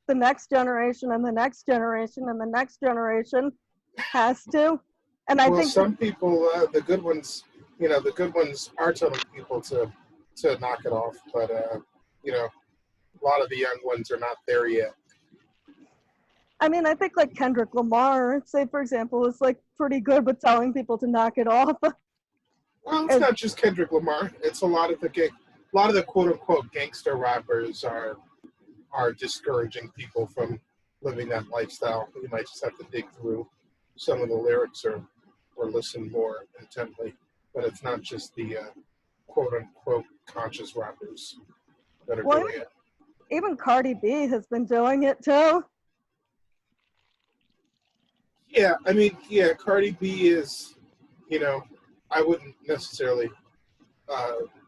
the next generation and the next generation and the next generation has to. And I think some people, the good ones, you know, the good ones are telling people to knock it off, but you know, a lot of the young ones are not there yet. I mean, I think, like, Kendrick Lamar, say, for example, is, like, pretty good with telling people to knock it off. Well, it's not just Kendrick Lamar. It's a lot of the quote unquote gangster rappers are discouraging people from living that lifestyle. You might just have to dig through some of the lyrics or listen more intently. But it's not just the quote unquote conscious rappers that are doing it. Even Cardi B has been doing it too. Yeah, I mean, yeah, Cardi B is, you know, I wouldn't necessarily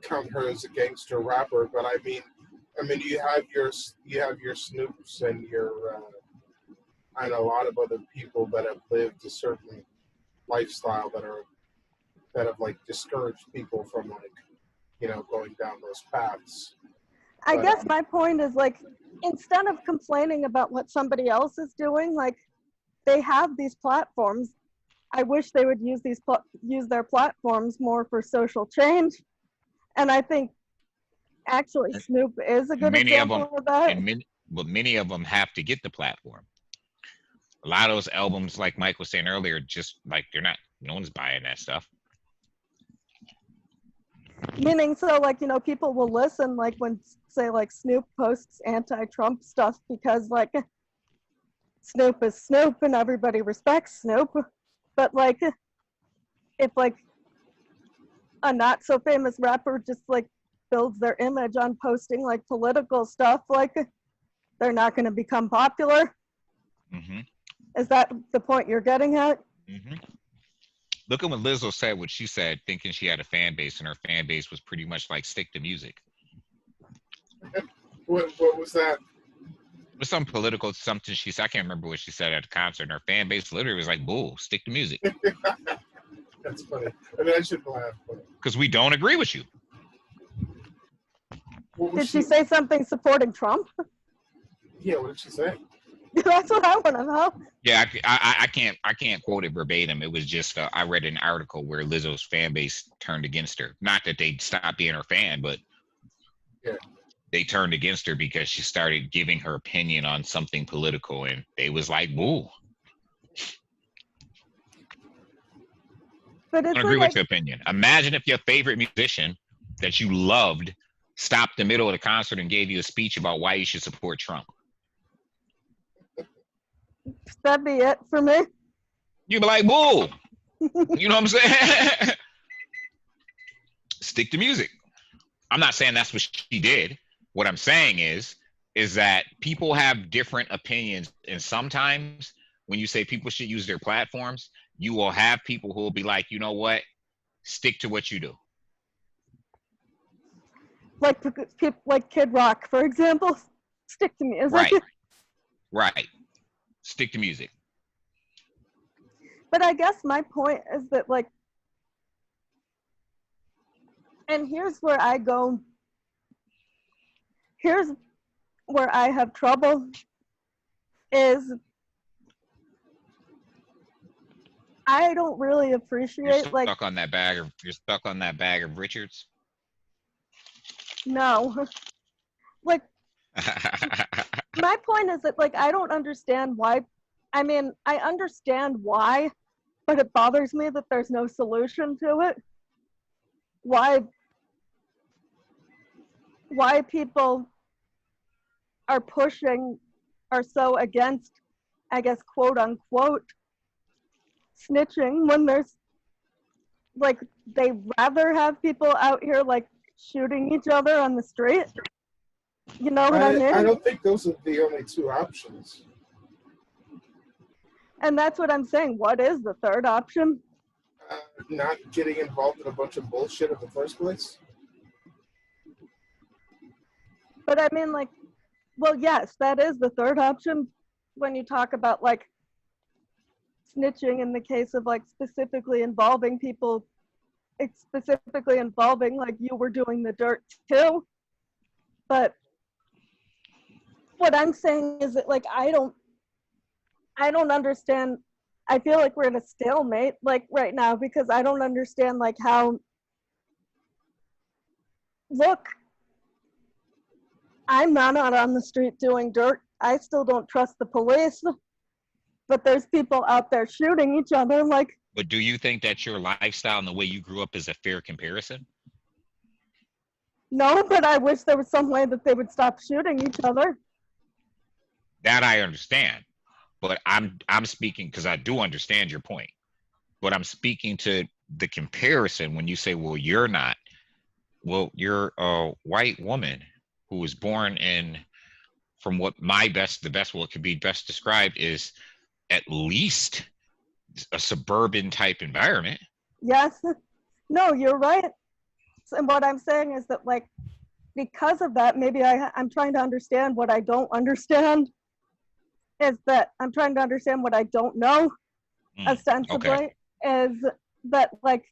count her as a gangster rapper, but I mean, you have your Snoops and your and a lot of other people that have lived a certain lifestyle that have like discouraged people from, like, you know, going down those paths. I guess my point is, like, instead of complaining about what somebody else is doing, like, they have these platforms. I wish they would use their platforms more for social change. And I think actually Snoop is a good example of that. But many of them have to get the platform. A lot of those albums, like Mike was saying earlier, just like no one's buying that stuff. Meaning, so, like, you know, people will listen, like, when, say, like, Snoop posts anti-Trump stuff because, like, Snoop is Snoop and everybody respects Snoop. But, like, if, like, a not so famous rapper just, like, builds their image on posting, like, political stuff, like, they're not going to become popular. Mm-hmm. Is that the point you're getting at? Mm-hmm. Look at what Lizzo said, what she said, thinking she had a fan base, and her fan base was pretty much like, stick to music. What was that? It was some political something she said. I can't remember what she said at the concert, and her fan base literally was like, bull, stick to music. That's funny. I mean, I shouldn't laugh. Because we don't agree with you. Did she say something supporting Trump? Yeah, what did she say? That's what I want to know. Yeah, I can't quote it verbatim. It was just I read an article where Lizzo's fan base turned against her. Not that they stopped being her fan, but Yeah. they turned against her because she started giving her opinion on something political, and they was like, "Woo." But I it's agree like with your opinion. Imagine if your favorite musician that you loved stopped the middle of the concert and gave you a speech about why you should support Trump. that'd be it for me. You'd be like, "Woo." You know what I'm saying? Stick to music. I'm not saying that's what she did. What I'm saying is that people have different opinions, and sometimes when you say people should use their platforms, you will have people who will be like, you know what, stick to what you do. Like people like Kid Rock, for example, stick to music. Right. Stick to music. But I guess my point is that, like, and here's where I go. Here's where I have trouble is I don't really You're appreciate stuck like on that bag of you're stuck on that bag of Richards. no. Like my point is that like I don't understand why. I mean, I understand why, but it bothers me that there's no solution to it. Why people are so against, I guess, quote unquote, snitching when there's like they rather have people out here like shooting each other on the street. You know what I mean? I don't think those are the only two options. And that's what I'm saying. What is the third option? Not getting involved in a bunch of bullshit in the first place. But I mean, like, well, yes, that is the third option when you talk about like snitching in the case of like specifically involving people, it's specifically involving like you were doing the dirt too. But what I'm saying is that like I don't understand. I feel like we're in a stalemate like right now because I don't understand like how, look, I'm not out on the street doing dirt. I still don't trust the police, but there's people out there shooting each other. Like, But do you think that your lifestyle and the way you grew up is a fair comparison? no, but I wish there was some way that they would stop shooting each other. That I understand. But I'm speaking because I do understand your point. But I'm speaking to the comparison when you say, well, you're not. Well, you're a white woman who was born in, from what the best what could be best described is at least a suburban type environment. Yes. No, you're right. And what I'm saying is that like because of that, maybe I'm trying to understand what I don't understand. Is that I'm trying to understand what I don't know, ostensibly, okay. is that like,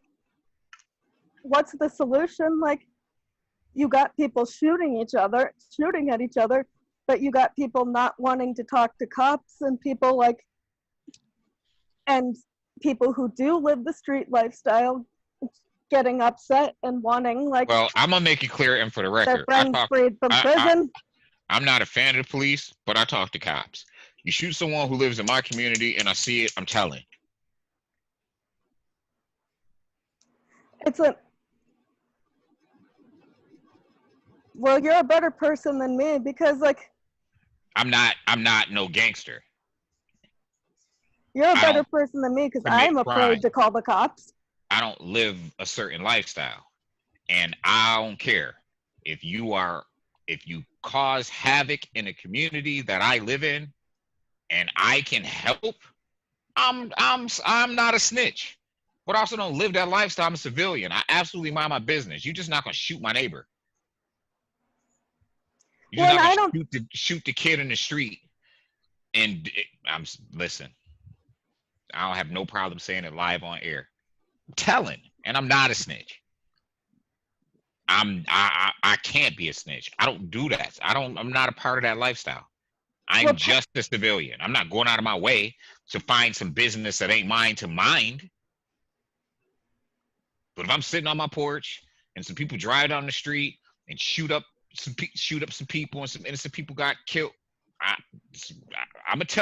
what's the solution? Like, you got people shooting at each other, but you got people not wanting to talk to cops and people like, and people who do live the street lifestyle getting upset and wanting like. Well, I'm gonna make it clear, and for the record, their friends freed from prison. I'm not a fan of the police, but I talk to cops. You shoot someone who lives in my community and I see it, I'm telling. Well, you're a better person than me because like I'm not no gangster. You're a better person than me because I'm afraid to call the cops. I don't live a certain lifestyle, and I don't care if you cause havoc in a community that I live in and I can help. I'm not a snitch, but I also don't live that lifestyle. I'm a civilian. I absolutely mind my business. You're just not gonna shoot my neighbor. You're just not gonna shoot the kid in the street. And listen, I don't have no problem saying it live on air. I'm telling, and I'm not a snitch. I can't be a snitch. I don't do that. I'm not a part of that lifestyle. I'm Well, just a civilian. I'm not going out of my way to find some business that ain't mine to mind. But if I'm sitting on my porch and some people drive down the street and shoot up some people and some innocent people got killed, I'm gonna tell